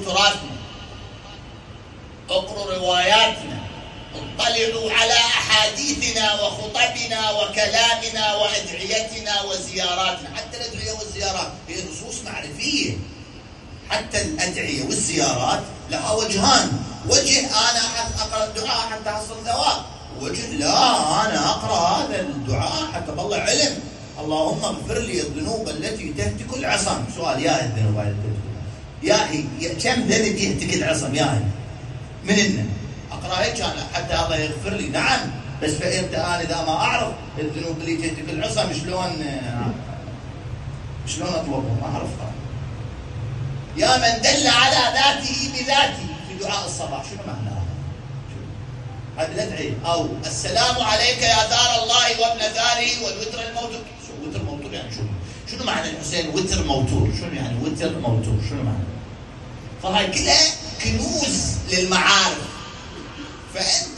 تراثنا، اقروا رواياتنا، اطلعوا على أحاديثنا وخطبنا وكلامنا وأدعيتنا وزياراتنا. حتى الأدعية والزيارات هي نصوص معرفية، حتى الأدعية والزيارات لها وجهان. وجه أنا أقرأ الدعاء حتى أحصل ثواب، وجه لا، أنا أقرأ هذا الدعاء حتى أطلع علم. اللهم اغفر لي الذنوب التي تهتك العصم. سؤال، يا الذنوب التي تهتك، كم ذنب يهتك العصم يا هي؟ مننا أقرأ هيك أنا حتى الله يغفر لي. نعم، بس فإمتى أنا إذا ما أعرف الذنوب اللي تهتك العصم شلون أطلبهم؟ ما أعرفها. يا من دل على ذاته بذاته في دعاء الصباح، شنو معناه؟ هذه الأدعية. أو السلام عليك يا ثار الله وابن ثاره والوتر الموتور. شو وتر موتور يعني؟ شنو معنى الحسين وتر موتور؟ شنو يعني وتر موتور؟ شنو معنى؟ فهاي كلها كنوز للمعارف. فأنت